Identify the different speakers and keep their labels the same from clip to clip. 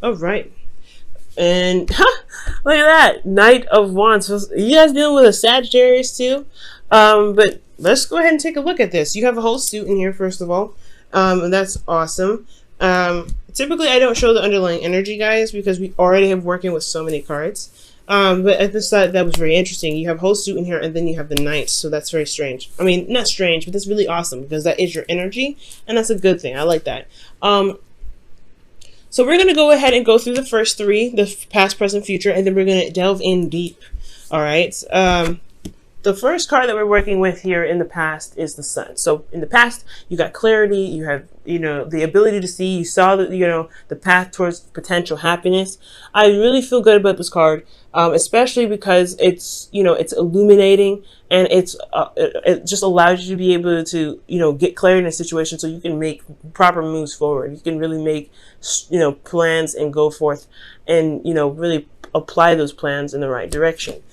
Speaker 1: All right. And look at that, Knight of Wands. So you guys dealing with a Sagittarius too? But let's go ahead and take a look at this. You have a whole suit in here, first of all, and that's awesome. Typically, I don't show the underlying energy, guys, because we already have working with so many cards. But I just thought that was very interesting. You have whole suit in here, and then you have the Knight, so that's very strange. I mean, not strange, but that's really awesome because that is your energy, and that's a good thing. I like that. So we're going to go ahead and go through the first three, the past, present, future, and then we're going to delve in deep. All right. The first card that we're working with here in the past is the Sun. So in the past, you got clarity, you have, the ability to see, you saw the path towards potential happiness. I really feel good about this card, especially because it's illuminating, and it just allows you to be able to, get clarity in a situation so you can make proper moves forward. You can really make, plans and go forth and, really apply those plans in the right direction.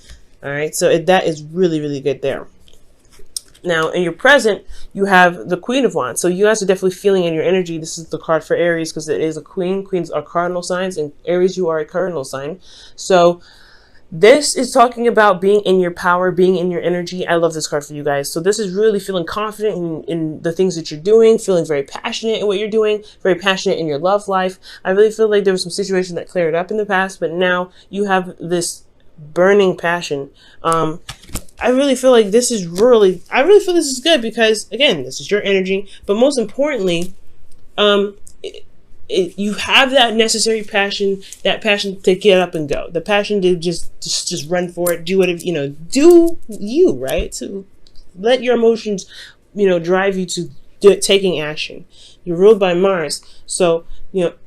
Speaker 1: All right, so that is really, really good there. Now, in your present, you have the Queen of Wands. So you guys are definitely feeling in your energy. This is the card for Aries because it is a queen. Queens are cardinal signs, and Aries, you are a cardinal sign. So this is talking about being in your power, being in your energy. I love this card for you guys. So this is really feeling confident in the things that you're doing, feeling very passionate in what you're doing, very passionate in your love life. I really feel like there was some situation that cleared up in the past, but now you have this burning passion. I really feel like this is good because, again, this is your energy, but most importantly, you have that necessary passion, that passion to get up and go, the passion to just run for it, do whatever, do you, right? To let your emotions, drive you to taking action. You're ruled by Mars, so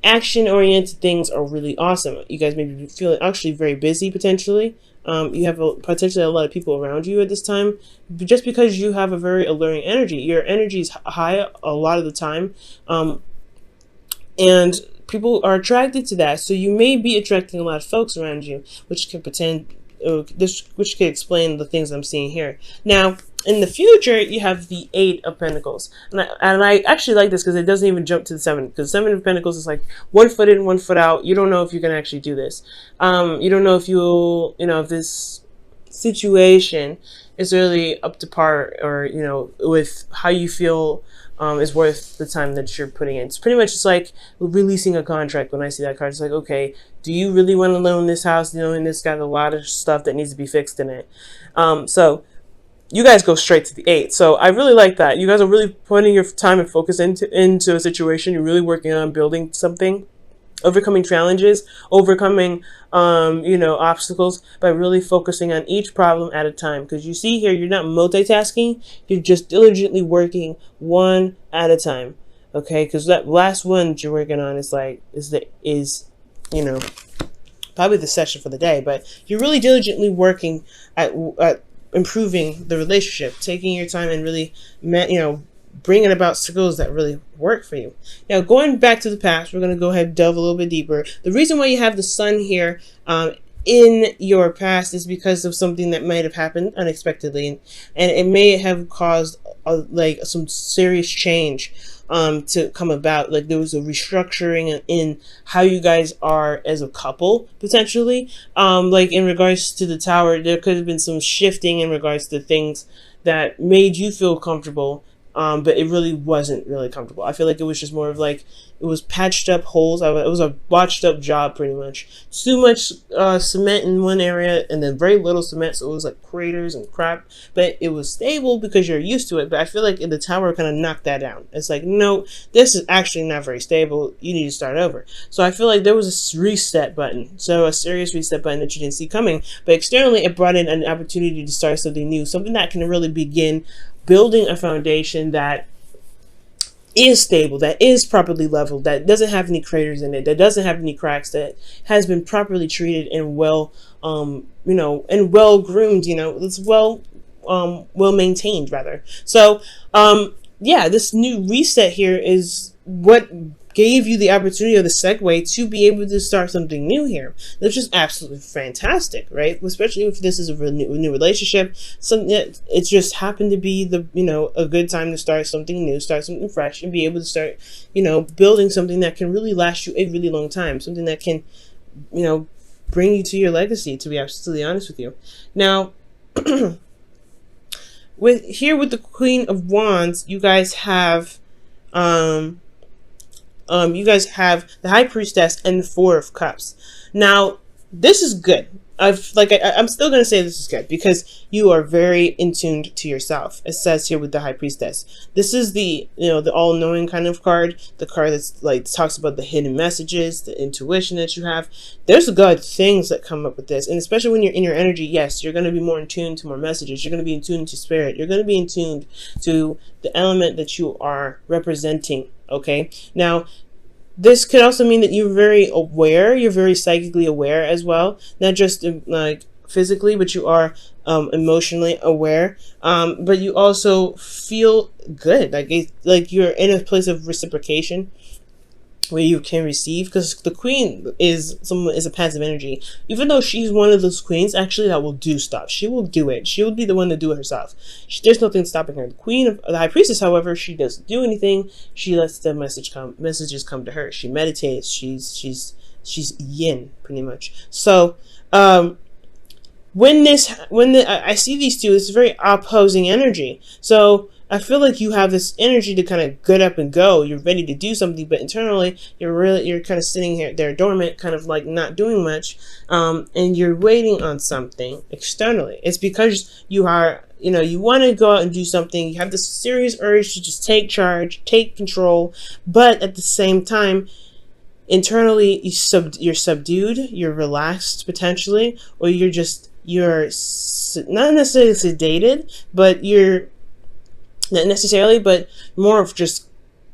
Speaker 1: action-oriented things are really awesome. You guys may be feeling actually very busy potentially. You have potentially a lot of people around you at this time, just because you have a very alluring energy. Your energy is high a lot of the time, and people are attracted to that. So you may be attracting a lot of folks around you, which can which could explain the things I'm seeing here. Now, in the future, you have the Eight of Pentacles. And I actually like this because it doesn't even jump to the Seven. Because Seven of Pentacles is like 1 foot in, 1 foot out. You don't know if you can actually do this. You don't know if if this situation is really up to par, or, with how you feel is worth the time that you're putting in. It's pretty much just like releasing a contract. When I see that card, it's like, okay, do you really want to own this house, knowing this got a lot of stuff that needs to be fixed in it? So you guys go straight to the 8. So I really like that. You guys are really putting your time and focus into a situation. You're really working on building something, overcoming challenges, overcoming, obstacles by really focusing on each problem at a time. Because you see here, you're not multitasking. You're just diligently working one at a time. Okay, because that last one that you're working on is probably the session for the day. But you're really diligently working at improving the relationship, taking your time and really, bringing about skills that really work for you. Now, going back to the past, we're going to go ahead and delve a little bit deeper. The reason why you have the Sun here in your past is because of something that might have happened unexpectedly, and it may have caused some serious change to come about. Like there was a restructuring in how you guys are as a couple, potentially. Like in regards to the Tower, there could have been some shifting in regards to things that made you feel comfortable, but it really wasn't really comfortable. I feel like it was just more of like, it was patched up holes. It was a botched up job, pretty much. Too much cement in one area and then very little cement, so it was like craters and crap. But it was stable because you're used to it. But I feel like in the Tower kind of knocked that down. It's like, no, this is actually not very stable. You need to start over. So I feel like there was a reset button. So a serious reset button that you didn't see coming. But externally, it brought in an opportunity to start something new. Something that can really begin building a foundation that is stable, that is properly leveled, that doesn't have any craters in it, that doesn't have any cracks, that has been properly treated and well, and well groomed, it's well maintained rather. So, yeah, this new reset here is what gave you the opportunity or the segue to be able to start something new here. That's just absolutely fantastic, right? Especially if this is a new relationship. Something that it just happened to be the, a good time to start something new, start something fresh, and be able to start, building something that can really last you a really long time. Something that can, bring you to your legacy, to be absolutely honest with you. Now, with the Queen of Wands, you guys have the High Priestess and the Four of Cups. Now, this is good. I'm still going to say this is good because you are very in tuned to yourself. It says here with the High Priestess. This is the all-knowing kind of card. The card that's like talks about the hidden messages, the intuition that you have. There's good things that come up with this. And especially when you're in your energy, yes, you're going to be more in tune to more messages. You're going to be in tune to spirit. You're going to be in tune to the element that you are representing. Okay? Now, this could also mean that you're very aware, you're very psychically aware as well, not just like physically, but you are emotionally aware. But you also feel good, like you're in a place of reciprocation where you can receive, because the Queen is a passive energy. Even though she's one of those queens actually that will do stuff, she will do it. She will be the one to do it herself. There's nothing stopping her. The High Priestess, however, she doesn't do anything. She lets the messages come to her. She meditates. She's yin pretty much. So when I see these two, it's very opposing energy. So I feel like you have this energy to kind of get up and go. You're ready to do something, but internally you're kind of sitting there dormant, kind of like not doing much, and you're waiting on something externally. It's because you are, you want to go out and do something. You have this serious urge to just take charge, take control, but at the same time, internally you're subdued, you're relaxed potentially, or you're not necessarily sedated, but you're not necessarily, but more of just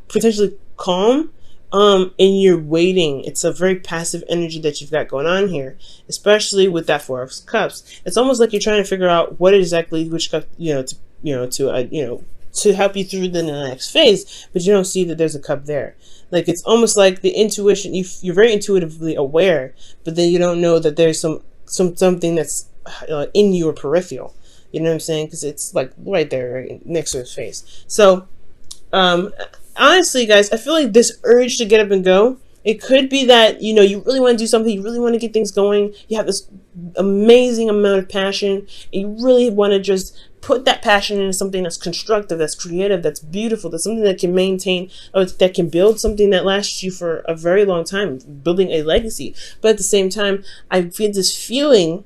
Speaker 1: potentially calm, and you're waiting. It's a very passive energy that you've got going on here, especially with that Four of Cups. It's almost like you're trying to figure out what exactly which cup, to help you through the next phase, but you don't see that there's a cup there. Like, it's almost like the intuition, you're very intuitively aware, but then you don't know that there's something that's in your peripheral. You know what I'm saying? Because it's like right there, right next to his face. So, honestly, guys, I feel like this urge to get up and go, it could be that, you really want to do something, you really want to get things going, you have this amazing amount of passion, and you really want to just put that passion into something that's constructive, that's creative, that's beautiful, that's something that can maintain, or that can build something that lasts you for a very long time, building a legacy. But at the same time, I get this feeling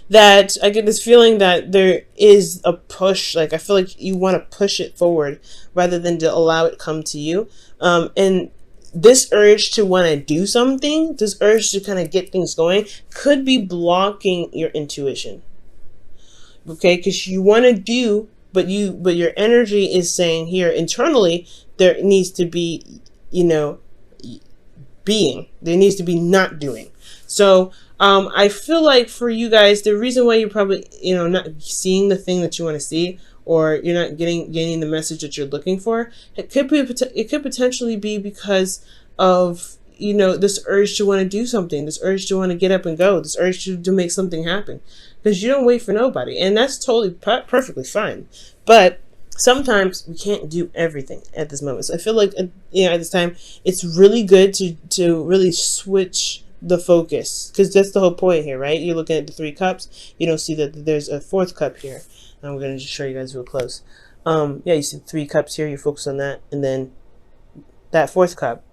Speaker 1: that there is a push. Like, I feel like you want to push it forward rather than to allow it come to you. And this urge to want to do something, this urge to kind of get things going, could be blocking your intuition. Okay, because you want to do, but your energy is saying here internally there needs to be, being. There needs to be not doing. So I feel like for you guys, the reason why you're probably, not seeing the thing that you want to see, or you're not gaining the message that you're looking for, it could potentially be because of, this urge to want to do something, this urge to want to get up and go, this urge to make something happen, because you don't wait for nobody, and that's totally perfectly fine. But sometimes we can't do everything at this moment. So I feel like, at this time, it's really good to really switch the focus, because that's the whole point here, right? You're looking at the 3 cups. You don't see that there's a 4th cup here. And we're going to just show you guys real close. You see 3 cups here. You focus on that, and then that 4th cup.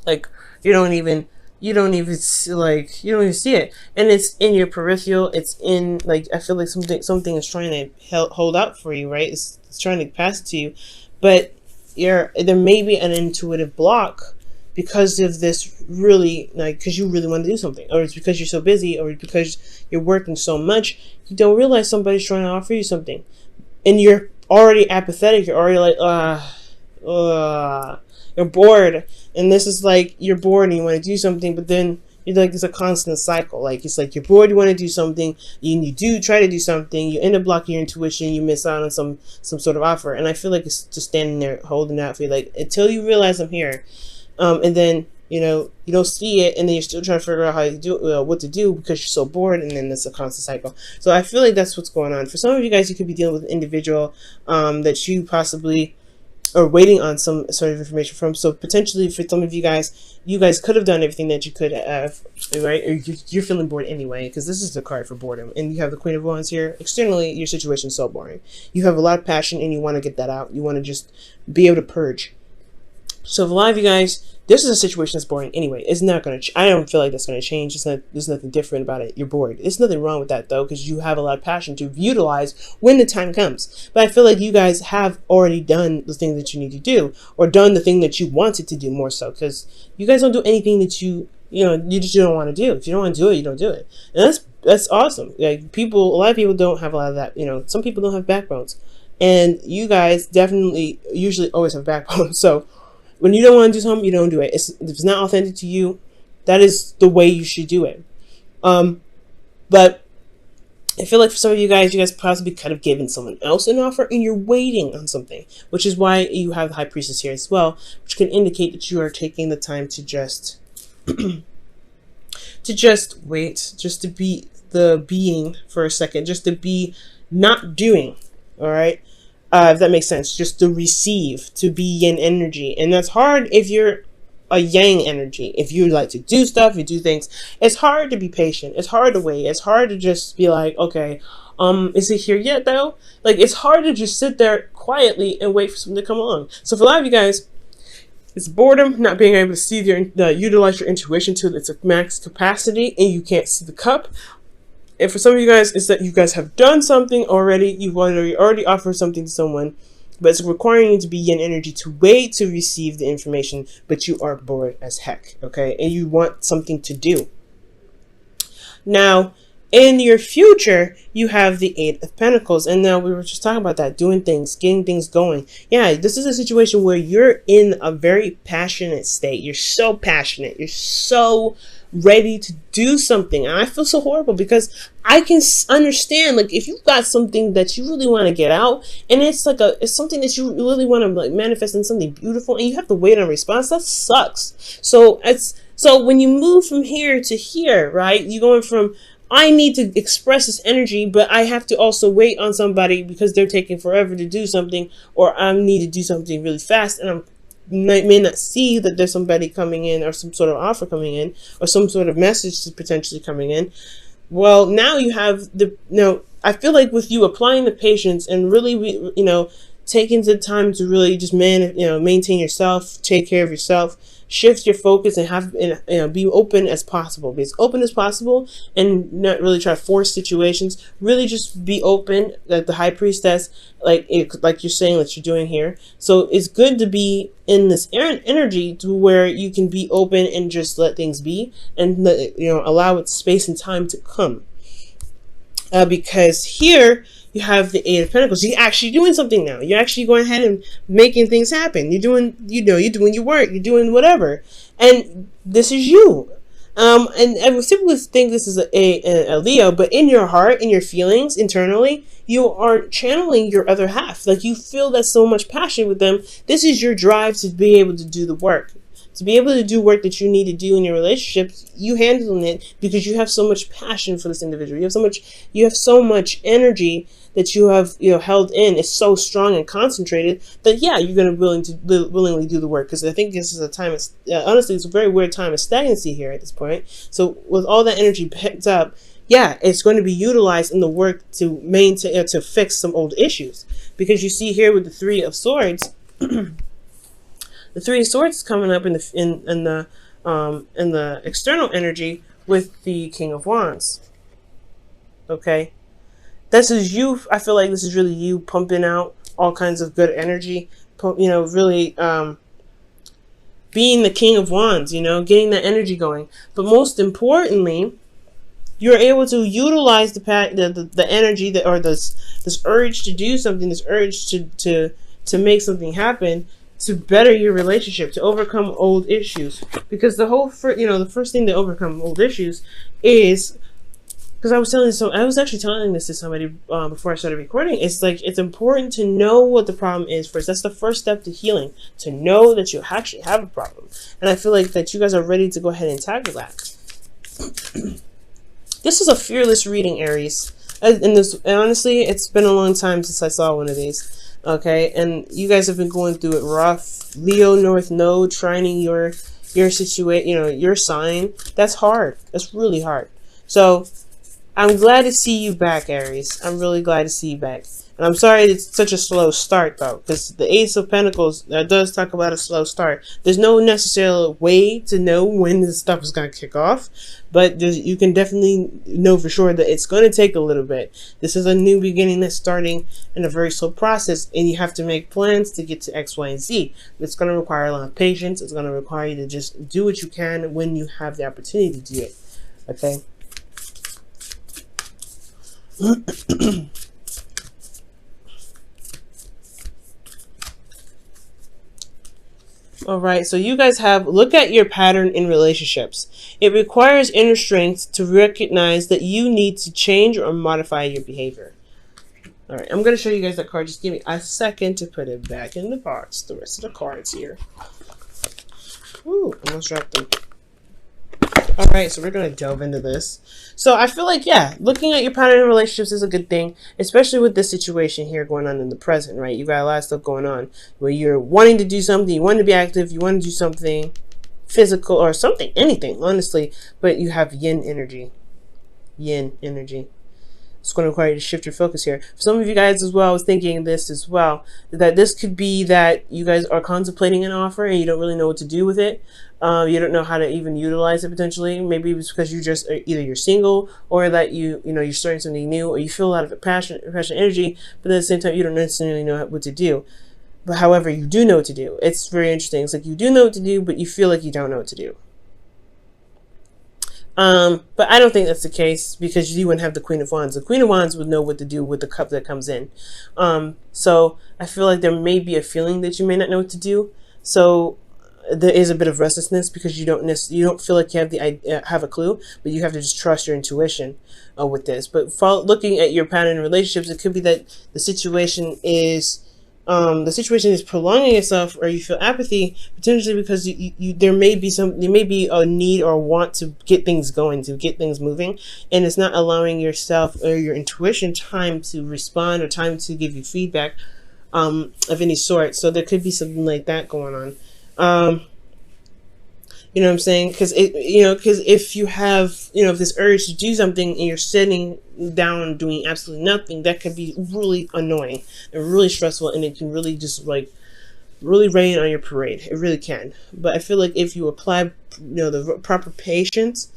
Speaker 1: Like, you don't even see it, and it's in your peripheral. It's in, like, I feel like something is trying to hold out for you, right? It's trying to pass it to you, but there may be an intuitive block because of this, really, like, because you really want to do something, or it's because you're so busy, or because you're working so much, you don't realize somebody's trying to offer you something, and you're already apathetic. You're already like, you're bored, and this is like, you're bored and you want to do something, but then You're like, it's a constant cycle. Like, it's like you're bored, you want to do something, you do try to do something, you end up blocking your intuition, you miss out on some sort of offer. And I feel like it's just standing there holding out for you, like, until you realize I'm here. And then, you know, you don't see it, and then you're still trying to figure out how to do what to do because you're so bored, and then it's a constant cycle. So I feel like that's what's going on. For some of you guys, you could be dealing with an individual that you possibly are waiting on some sort of information from. So potentially for some of you guys could have done everything that you could have, right? Or you're feeling bored anyway, because this is the card for boredom. And you have the Queen of Wands here. Externally, your situation is so boring. You have a lot of passion and you want to get that out. You want to just be able to purge. So for a lot of you guys, this is a situation that's boring anyway. It's not going to, I don't feel like that's going to change. There's nothing different about it. You're bored. There's nothing wrong with that though, because you have a lot of passion to utilize when the time comes. But I feel like you guys have already done the thing that you need to do, or done the thing that you wanted to do more so, because you guys don't do anything that you just don't want to do. If you don't want to do it, you don't do it. And that's awesome. Like, a lot of people don't have a lot of that. Some people don't have backbones, and you guys definitely usually always have backbones. So when you don't want to do something, you don't do it. If it's not authentic to you, that is the way you should do it. But I feel like for some of you guys possibly could have given someone else an offer and you're waiting on something, which is why you have the High Priestess here as well, which can indicate that you are taking the time to just wait, just to be the being for a second, just to be not doing, all right? If that makes sense, just to receive, to be yin energy. And that's hard if you're a yang energy. If you like to do stuff, you do things, it's hard to be patient. It's hard to wait. It's hard to just be like, okay, is it here yet though? Like, it's hard to just sit there quietly and wait for something to come along. So for a lot of you guys, it's boredom, not being able to see utilize your intuition to its max capacity, and you can't see the cup. And for some of you guys, it's that you guys have done something already. You've already offered something to someone, but it's requiring you to be yin energy to wait to receive the information, but you are bored as heck, okay? And you want something to do. Now, in your future, you have the Eight of Pentacles. And now we were just talking about that, doing things, getting things going. Yeah, this is a situation where you're in a very passionate state. You're so passionate. You're so ready to do something. And I feel so horrible because I can understand, like, if you've got something that you really want to get out, and it's like it's something that you really want to like manifest in something beautiful, and you have to wait on a response, that sucks. So when you move from here to here, right, you're going from, I need to express this energy, but I have to also wait on somebody because they're taking forever to do something, or I need to do something really fast, and I may not see that there's somebody coming in, or some sort of offer coming in, or some sort of message potentially coming in. Well, now you have I feel like with you applying the patience and really, taking the time to really just maintain yourself, take care of yourself, shift your focus, and be open as possible. Be as open as possible, and not really try to force situations. Really, just be open. Like the High Priestess, like you're saying that you're doing here. So it's good to be in this energy to where you can be open and just let things be, and allow it space and time to come. Because here you have the Eight of Pentacles. You're actually doing something now. You're actually going ahead and making things happen. You're doing your work. You're doing whatever. And this is you. And I would simply think this is a Leo, but in your heart, in your feelings, internally, you are channeling your other half. Like, you feel that so much passion with them. This is your drive to be able to do the work. To be able to do work that you need to do in your relationships, you handling it because you have so much passion for this individual. You have so much energy that you have held in. It's so strong and concentrated that you're going to willingly do the work. Because I think this is a time. Honestly, it's a very weird time of stagnancy here at this point. So with all that energy picked up, it's going to be utilized in the work to maintain to fix some old issues. Because you see here with the Three of Swords. The Three of Swords is coming up in the external energy with the King of Wands. Okay, this is you. I feel like this is really you pumping out all kinds of good energy. Really being the King of Wands. Getting that energy going. But most importantly, you're able to utilize the energy or this urge to do something, this urge to make something happen, to better your relationship, to overcome old issues. Because the whole, the first thing to overcome old issues is, because I was actually telling this to somebody before I started recording. It's like, it's important to know what the problem is first. That's the first step to healing, to know that you actually have a problem. And I feel like that you guys are ready to go ahead and tackle that. This is a fearless reading, Aries. And honestly, it's been a long time since I saw one of these. Okay, and you guys have been going through it rough. Leo North Node trining your situation, your sign. That's hard. That's really hard. So I'm glad to see you back, Aries. I'm really glad to see you back. And I'm sorry it's such a slow start, though, because the Ace of Pentacles does talk about a slow start. There's no necessary way to know when this stuff is going to kick off, but you can definitely know for sure that it's going to take a little bit. This is a new beginning that's starting in a very slow process, and you have to make plans to get to X, Y, and Z. It's going to require a lot of patience. It's going to require you to just do what you can when you have the opportunity to do it. Okay? All right, so you guys look at your pattern in relationships. It requires inner strength to recognize that you need to change or modify your behavior. All right, I'm going to show you guys that card. Just give me a second to put it back in the box. The rest of the cards here. Ooh, almost dropped them. All right, so we're going to delve into this. So I feel like, yeah, looking at your pattern in relationships is a good thing, especially with this situation here going on in the present, right? You got a lot of stuff going on where you're wanting to do something, you want to be active, you want to do something physical or something, anything, honestly, but you have yin energy. Yin energy. It's going to require you to shift your focus here. For some of you guys as well, I was thinking this as well, that this could be that you guys are contemplating an offer and you don't really know what to do with it. You don't know how to even utilize it potentially. Maybe it's because you just either you're single or that you're starting something new, or you feel a lot of passion energy, but at the same time you don't necessarily know what to do. But however, you do know what to do. It's very interesting. It's like you do know what to do, but you feel like you don't know what to do. But I don't think that's the case, because you wouldn't have the Queen of Wands. The Queen of Wands would know what to do with the cup that comes in. So I feel like there may be a feeling that you may not know what to do. So there is a bit of restlessness because you don't feel like you have a clue, but you have to just trust your intuition with this. But looking at your pattern in relationships, it could be that the situation is prolonging itself, or you feel apathy potentially because there may be a need or a want to get things going, to get things moving, and it's not allowing yourself or your intuition time to respond or time to give you feedback of any sort. So there could be something like that going on. You know what I'm saying? Because if you have, this urge to do something and you're sitting down doing absolutely nothing, that could be really annoying and really stressful, and it can really just really rain on your parade. It really can. But I feel like if you apply, the proper patience,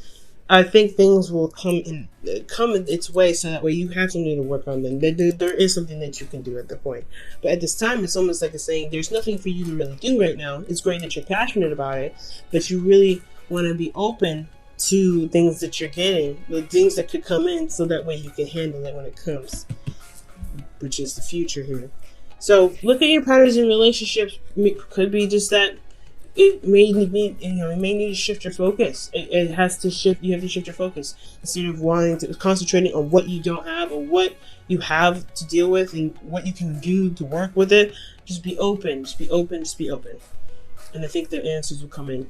Speaker 1: I think things will come in its way, so that way you have something to work on. Then there is something that you can do at the point. But at this time, it's almost like it's saying there's nothing for you to really do right now. It's great that you're passionate about it, but you really want to be open to things that you're getting, the things that could come in, so that way you can handle it when it comes, which is the future here. So look at your patterns in relationships. Could be just that. It may need, to shift your focus. It has to shift. You have to shift your focus instead of concentrating on what you don't have or what you have to deal with and what you can do to work with it. Just be open. Just be open. Just be open. And I think the answers will come in.